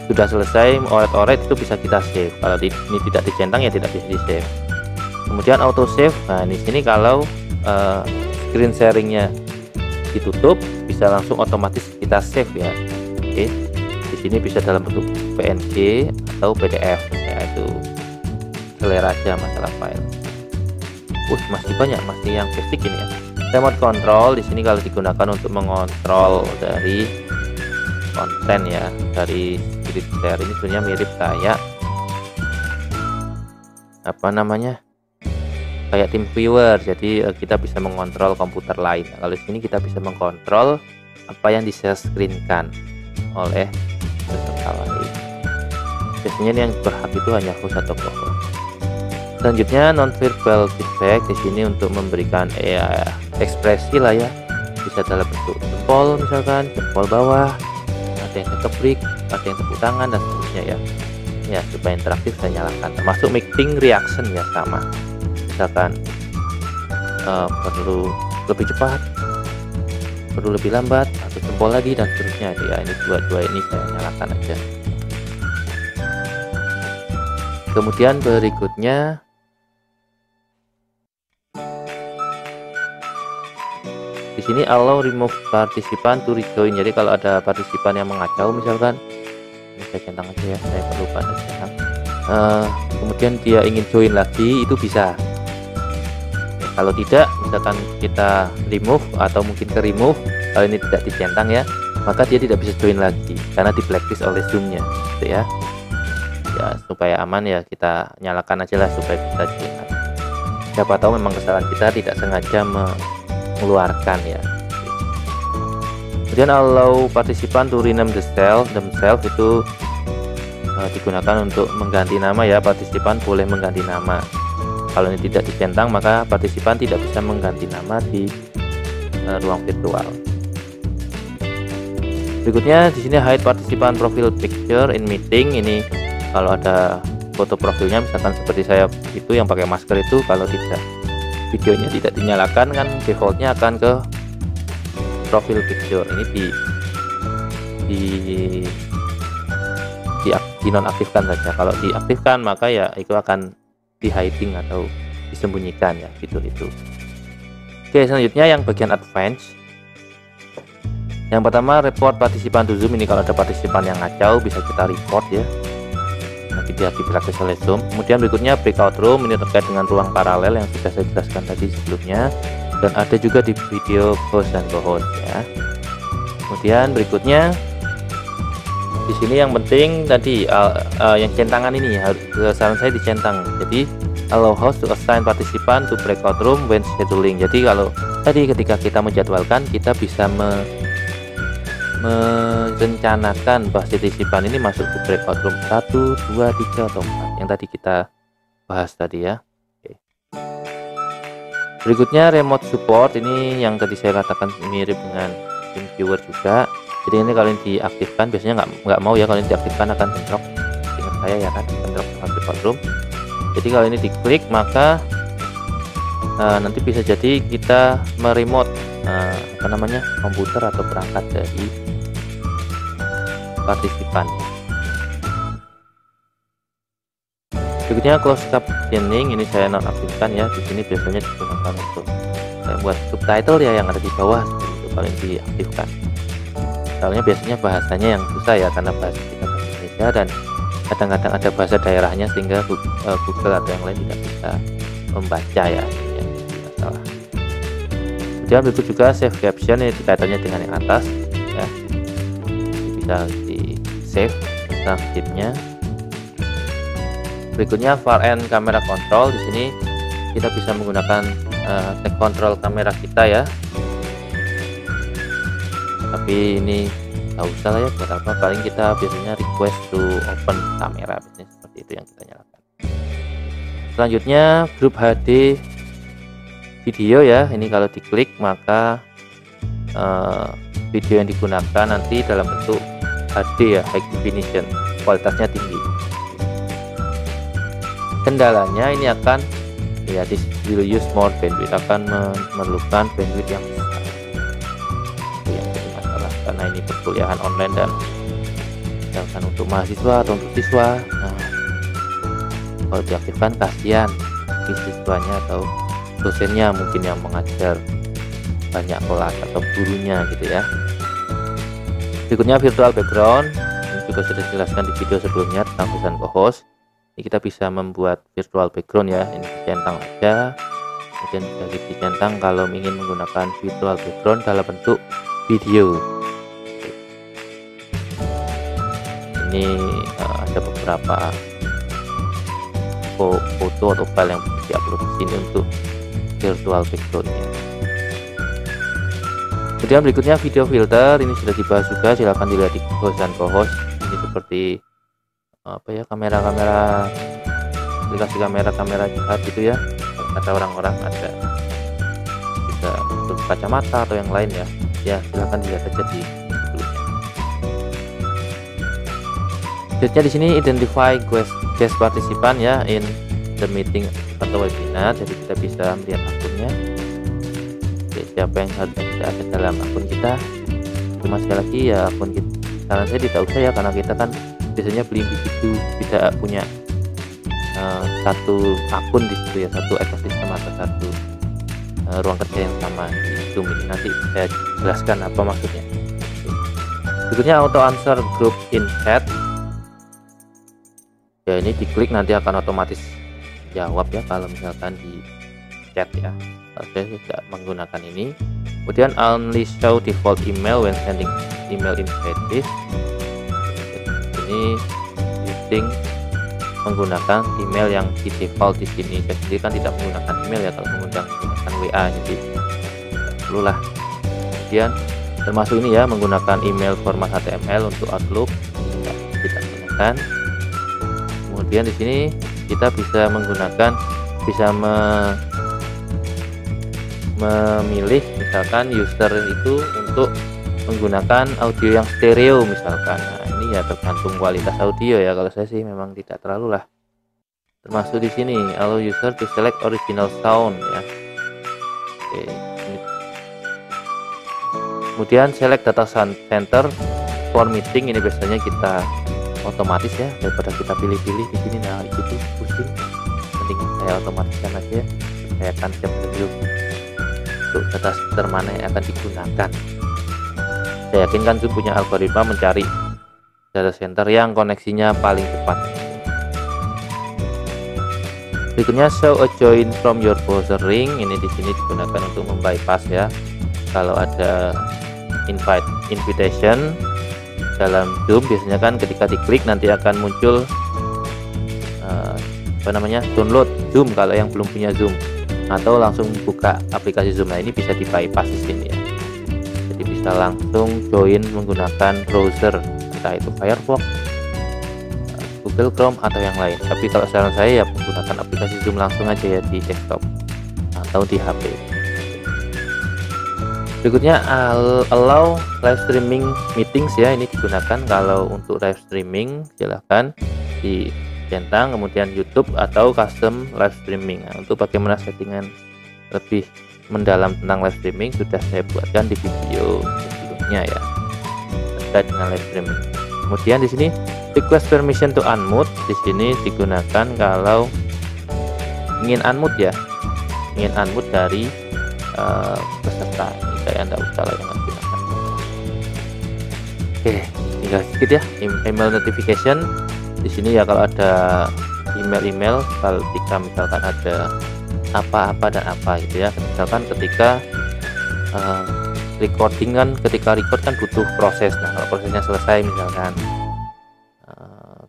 sudah selesai oret-oret itu bisa kita save. Kalau ini tidak dicentang ya tidak bisa di save. Kemudian auto save. Nah, di sini kalau screen sharingnya ditutup bisa langsung otomatis kita save ya. Oke, di sini bisa dalam bentuk PNG atau PDF ya, itu selera aja masalah file. Masih banyak, masih yang basic ini ya. Remote control di sini kalau digunakan untuk mengontrol dari konten ya, dari screen share. Ini sebenarnya mirip kayak apa namanya, kayak tim viewer. Jadi kita bisa mengontrol komputer lain. Nah, kalau di sini kita bisa mengontrol apa yang di share screen-kan oleh peserta lain. Biasanya yang berhak itu hanya host atau co-host. Selanjutnya non-verbal feedback di sini untuk memberikan ekspresi lah ya, bisa dalam bentuk jempol misalkan, jempol bawah, ada yang kekeprik, ada yang tepuk tangan dan seterusnya ya. Ya, supaya interaktif saya nyalakan. Termasuk meeting reaction ya, sama. Misalkan perlu lebih cepat, perlu lebih lambat, atau jempol lagi dan seterusnya ya. Ini dua ini saya nyalakan aja. Kemudian berikutnya di sini allow remove participant to rejoin. Jadi kalau ada partisipan yang mengacau misalkan, ini saya centang aja ya, saya perlu pada centang. Kemudian dia ingin join lagi, itu bisa. Kalau tidak, misalkan kita remove atau mungkin ke remove, kalau ini tidak dicentang ya, maka dia tidak bisa join lagi karena di blacklist oleh Zoom-nya gitu ya. Ya supaya aman ya kita nyalakan aja lah supaya bisa join lagi. Siapa tahu memang kesalahan kita tidak sengaja mengeluarkan ya. Kemudian allow participant to rename themselves itu digunakan untuk mengganti nama ya. Partisipan boleh mengganti nama. Kalau ini tidak dicentang maka partisipan tidak bisa mengganti nama di ruang virtual. Berikutnya di sini hide participant profile picture in meeting. Ini kalau ada foto profilnya misalkan seperti saya itu yang pakai masker itu, kalau tidak videonya tidak dinyalakan kan defaultnya akan ke profile picture. Ini dinonaktifkan saja. Kalau diaktifkan maka ya itu akan di hiding atau disembunyikan ya fitur itu. Oke, selanjutnya yang bagian advance. Yang pertama report partisipan to Zoom. Ini kalau ada partisipan yang ngacau bisa kita report ya, nanti biar di blacklist oleh Zoom. Kemudian berikutnya breakout room, ini terkait dengan ruang paralel yang sudah saya jelaskan tadi sebelumnya, dan ada juga di video host dan co-host ya. Kemudian berikutnya di sini yang penting tadi yang centangan ini harus saran saya dicentang. Jadi allow host to assign participant to breakout room when scheduling. Jadi kalau tadi ketika kita menjadwalkan, kita bisa merencanakan partisipan ini masuk ke breakout room 1, 2, 3 atau 4 yang tadi kita bahas tadi ya. Oke. Berikutnya remote support, ini yang tadi saya katakan mirip dengan TeamViewer juga. Jadi ini kalau ini diaktifkan, biasanya nggak mau ya kalau ini diaktifkan akan bentrok, ingat saya ya kan, bentrok sama breakout room. Jadi kalau ini diklik maka nanti bisa jadi kita meremote komputer atau perangkat dari partisipan. Berikutnya close captioning, ini saya nonaktifkan ya. Di sini biasanya digunakan untuk saya buat subtitle ya yang ada di bawah seperti itu kalau ini diaktifkan. Soalnya biasanya bahasanya yang susah ya, karena bahasa kita bahasa Indonesia dan kadang-kadang ada bahasa daerahnya sehingga Google atau yang lain tidak bisa membaca ya, ini masalah. Kemudian berikut juga save caption, ini kaitannya dengan yang atas ya, bisa di save transkripnya. Berikutnya far end camera control, di sini kita bisa menggunakan take control kamera kita ya. Tapi ini nggak usah lah ya, buat apa, paling kita biasanya request to open kamera, biasanya seperti itu yang kita nyalakan. Selanjutnya grup HD video ya, ini kalau diklik maka video yang digunakan nanti dalam bentuk HD ya, high definition, kualitasnya tinggi. Kendalanya ini akan ya this will use more bandwidth, akan memerlukan bandwidth yang besar. Karena ini perkuliahan online dan misalkan untuk mahasiswa atau untuk siswa, nah kalau diaktifkan kasihan bagi siswanya atau dosennya mungkin yang mengajar banyak kelas atau gurunya gitu ya. Berikutnya virtual background, ini juga sudah dijelaskan di video sebelumnya tentang host dan co-host. Ini kita bisa membuat virtual background ya, ini dicentang aja, kemudian bisa dicentang kalau ingin menggunakan virtual background dalam bentuk video. Ini ada beberapa foto atau file yang bisa diupload di sini untuk virtual backgroundnya. Kemudian berikutnya video filter, ini sudah dibahas juga, silahkan dilihat di host dan co-host. Ini seperti apa ya, kamera-kamera, aplikasi kamera jahat gitu ya, kata orang-orang, ada bisa untuk kacamata atau yang lain ya silahkan dilihat aja di sebelumnya. Selanjutnya di sini identify guest participant ya in the meeting atau webinar, jadi kita bisa melihat akunnya. Oke, siapa yang harusnya tidak ada dalam akun kita. Cuma sekali lagi ya, akun kita saran saya tidak usah ya, karena kita kan biasanya beli individu, tidak punya satu akun di situ ya, satu ekosistem atau satu ruang kerja yang sama di Zoom ini. Nanti saya jelaskan apa maksudnya. Berikutnya auto answer group in chat. Ya, ini diklik nanti akan otomatis jawab ya kalau misalkan di chat ya. Kalau saya tidak menggunakan ini, Kemudian only show default email when sending email invitation. Ini using menggunakan email yang di default di sini. Saya sendiri kan tidak menggunakan email ya kalau menggunakan WA, jadi perlulah. Kemudian termasuk ini ya, menggunakan email format HTML untuk Outlook kita gunakan. Kemudian di sini kita bisa menggunakan, bisa memilih misalkan user itu untuk menggunakan audio yang stereo misalkan. Nah, ini ya tergantung kualitas audio ya. Kalau saya sih memang tidak terlalu lah. Termasuk di sini allow user to select original sound ya. Oke. Kemudian select data center for meeting, ini biasanya kita otomatis ya, daripada kita pilih-pilih di sini. Nah itu pusing, mending saya otomatiskan aja. Saya akan siap dulu untuk data center mana yang akan digunakan. Saya yakin kan Zoom punya algoritma mencari data center yang koneksinya paling cepat. Berikutnya show a join from your browser ring. Ini di sini digunakan untuk membypass ya. Kalau ada invitation dalam Zoom, biasanya kan ketika diklik nanti akan muncul download Zoom kalau yang belum punya Zoom, atau langsung buka aplikasi Zoom. Nah ini bisa di bypass di sini ya. Jadi bisa langsung join menggunakan browser, entah itu Firefox, Google Chrome atau yang lain. Tapi kalau saran saya ya menggunakan aplikasi Zoom langsung aja ya di desktop atau di HP. Berikutnya allow live streaming meetings ya, ini digunakan kalau untuk live streaming silahkan dicentang, kemudian YouTube atau custom live streaming. Nah, untuk bagaimana settingan lebih mendalam tentang live streaming sudah saya buatkan di video sebelumnya ya, terkait dengan live streaming. Kemudian di sini request permission to unmute, di sini digunakan kalau ingin unmute ya, ingin unmute dari peserta. Saya tidak usah lah yang gunakan. Oke, tinggal sedikit ya email notification. Di sini ya kalau ada email kalau ketika misalkan ada apa-apa dan apa gitu ya, misalkan ketika recording kan, ketika record kan butuh proses. Nah kalau prosesnya selesai misalkan,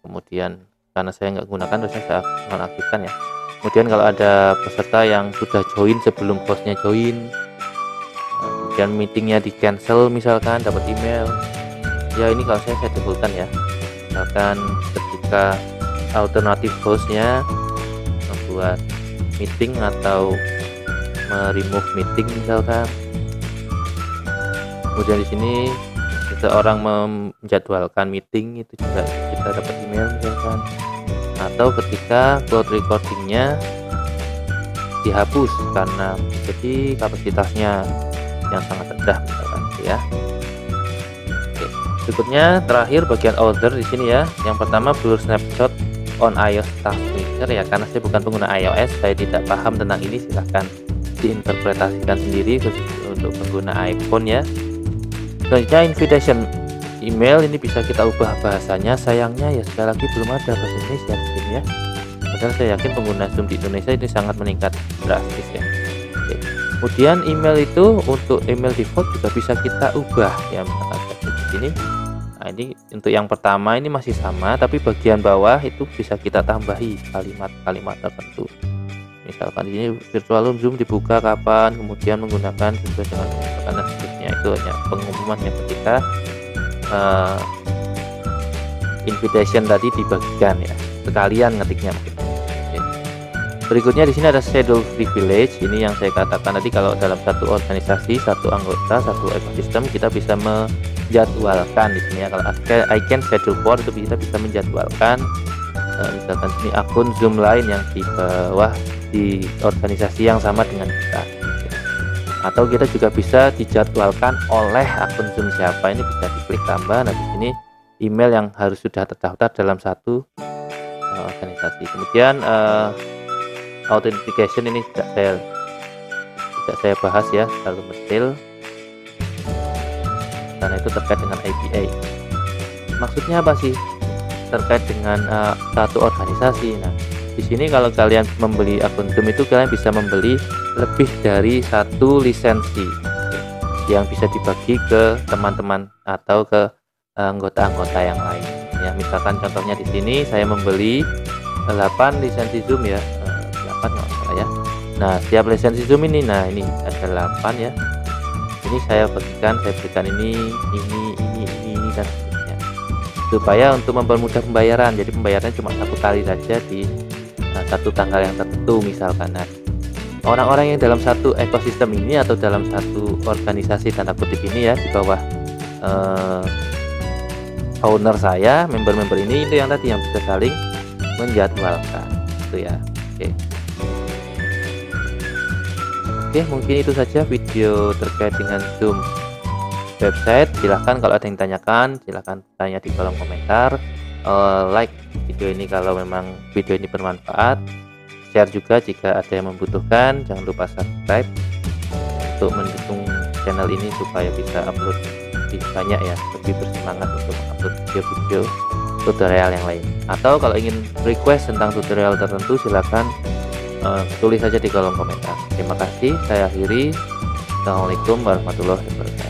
kemudian karena saya nggak gunakan, terusnya saya nonaktifkan ya. Kemudian kalau ada peserta yang sudah join sebelum hostnya join, kemudian meetingnya di cancel misalkan, dapat email ya, ini kalau saya debulkan ya. Misalkan ketika alternatif hostnya membuat meeting atau remove meeting misalkan, kemudian di sini seseorang menjadwalkan meeting, itu juga kita dapat email misalkan. Atau ketika cloud recordingnya dihapus karena jadi kapasitasnya yang sangat rendah misalkan gitu ya. Oke, berikutnya terakhir bagian order di sini ya. Yang pertama blur snapshot on iOS task manager ya, karena saya bukan pengguna iOS, saya tidak paham tentang ini, silahkan diinterpretasikan sendiri khusus untuk pengguna iPhone ya. Selanjutnya invitation email, ini bisa kita ubah bahasanya. Sayangnya ya sekali lagi belum ada bahasa Indonesia di sini ya. Padahal saya yakin pengguna Zoom di Indonesia ini sangat meningkat drastis ya. Oke. Kemudian email itu untuk email default juga bisa kita ubah ya, misalkan di sini. Nah ini untuk yang pertama ini masih sama, tapi bagian bawah itu bisa kita tambahi kalimat-kalimat tertentu. Misalkan di sini virtual Zoom dibuka kapan, kemudian menggunakan sesuai dengan misalkan dan seterusnya. Itu hanya pengumuman yang ketika invitation tadi dibagikan ya, sekalian ngetiknya mungkin. Berikutnya di sini ada schedule privilege. Ini yang saya katakan tadi, kalau dalam satu organisasi, satu anggota, satu ekosistem, kita bisa menjadwalkan di sini ya. Kalau I can schedule for, itu kita bisa menjadwalkan misalkan ini akun Zoom lain yang di bawah di organisasi yang sama dengan kita. Atau kita juga bisa dijadwalkan oleh akun Zoom siapa, ini bisa diklik tambah. Nah di sini email yang harus sudah terdaftar dalam satu organisasi. Kemudian authentication ini tidak saya bahas ya terlalu detail, karena itu terkait dengan API. Maksudnya apa sih terkait dengan satu organisasi? Nah di sini kalau kalian membeli akun Zoom itu kalian bisa membeli lebih dari satu lisensi. yang bisa dibagi ke teman-teman atau ke anggota-anggota yang lain ya. Misalkan contohnya di sini saya membeli 8 lisensi Zoom ya, 8 nggak salah ya. Nah, setiap lisensi Zoom ini, nah ini ada 8 ya. Ini saya berikan ini dan seterusnya. Supaya untuk mempermudah pembayaran. Jadi pembayarannya cuma satu kali saja di satu tanggal yang tertentu misalkan. Nah, orang-orang yang dalam satu ekosistem ini atau dalam satu organisasi tanda kutip ini ya, di bawah owner saya, member-member ini itu yang tadi yang bisa saling menjadwalkan itu ya. Oke, mungkin itu saja video terkait dengan Zoom website. Silahkan kalau ada yang tanyakan, silahkan tanya di kolom komentar. Like video ini kalau memang video ini bermanfaat, share juga jika ada yang membutuhkan. Jangan lupa subscribe untuk mendukung channel ini supaya bisa upload lebih banyak ya, lebih bersemangat untuk upload video-video tutorial yang lain. Atau kalau ingin request tentang tutorial tertentu, silahkan tulis saja di kolom komentar. Terima kasih, saya akhiri. Assalamualaikum warahmatullahi wabarakatuh.